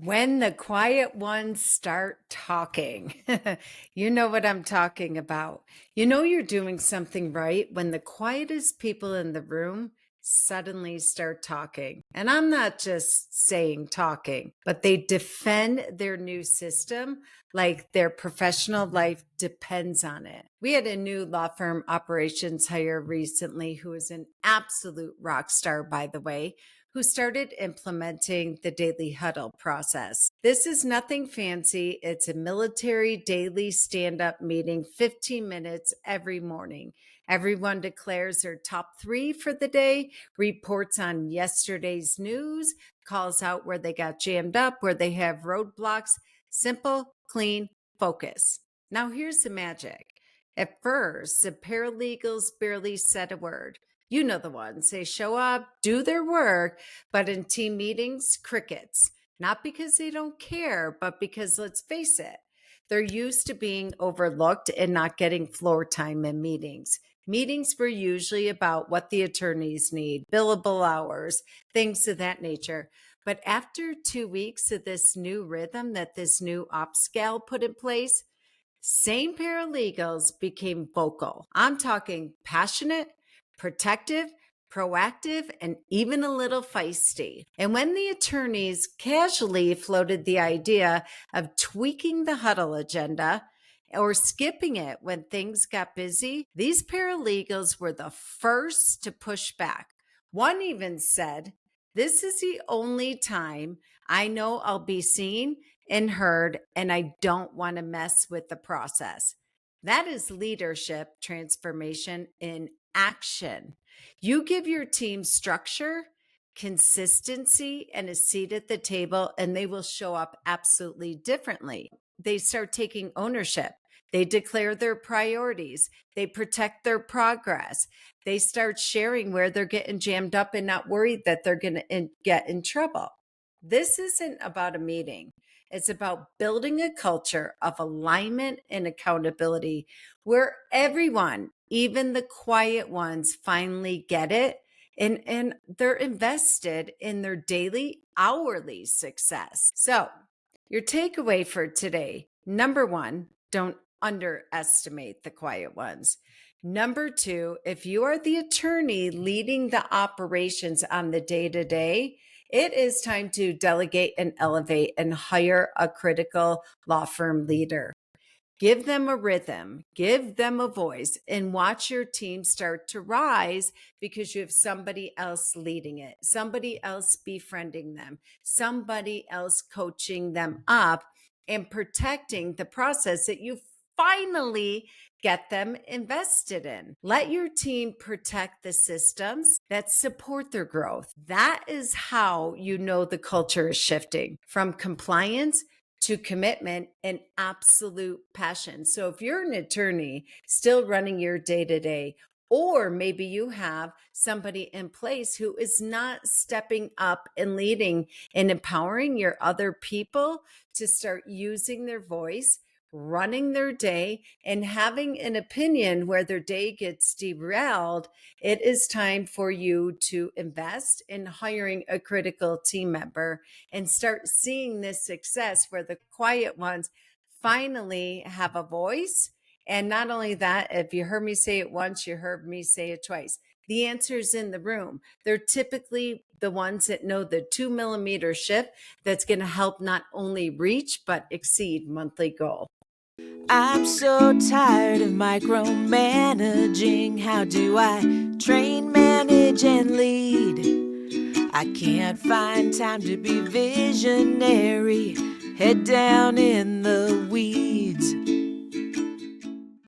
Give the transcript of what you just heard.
When the quiet ones start talking, you know what I'm talking about. You know you're doing something right when the quietest people in the room suddenly start talking. And I'm not just saying talking, but they defend their new system like their professional life depends on it. We had a new law firm operations hire recently who is an absolute rock star, by the way, who started implementing the Daily Huddle process. This is nothing fancy. It's a military daily stand up meeting, 15 minutes every morning. Everyone declares their top three for the day, reports on yesterday's news, calls out where they got jammed up, where they have roadblocks. Simple, clean, focus. Now, here's the magic. At first, the paralegals barely said a word. You know the ones. They show up, do their work, but in team meetings, crickets. Not because they don't care, but because, let's face it, they're used to being overlooked and not getting floor time in meetings. Meetings were usually about what the attorneys need, billable hours, things of that nature. But after 2 weeks of this new rhythm that this new ops gal put in place, same paralegals became vocal. I'm talking passionate, protective, proactive, and even a little feisty. And when the attorneys casually floated the idea of tweaking the huddle agenda or skipping it when things got busy, these paralegals were the first to push back. One even said, "This is the only time I know I'll be seen and heard, and I don't want to mess with the process." That is leadership transformation in action. You give your team structure, consistency, and a seat at the table, and they will show up absolutely differently. They start taking ownership. They declare their priorities. They protect their progress. They start sharing where they're getting jammed up and not worried that they're going to get in trouble. This isn't about a meeting. It's about building a culture of alignment and accountability where everyone, even the quiet ones, finally get it and they're invested in their daily, hourly success. So, your takeaway for today, number one, don't underestimate the quiet ones. Number two, if you are the attorney leading the operations on the day to day, it is time to delegate and elevate and hire a critical law firm leader. Give them a rhythm, give them a voice, and watch your team start to rise because you have somebody else leading it, somebody else befriending them, somebody else coaching them up and protecting the process that you finally get them invested in. Let your team protect the systems that support their growth. That is how you know the culture is shifting from compliance to commitment and absolute passion. So if you're an attorney still running your day to day, or maybe you have somebody in place who is not stepping up and leading and empowering your other people to start using their voice, running their day, and having an opinion where their day gets derailed, it is time for you to invest in hiring a critical team member and start seeing this success where the quiet ones finally have a voice. And not only that, if you heard me say it once, you heard me say it twice. The answer's in the room. They're typically the ones that know the 2 millimeter shift that's going to help not only reach, but exceed monthly goal. I'm so tired of micromanaging. How do I train, manage, and lead? I can't find time to be visionary. Head down in the weeds.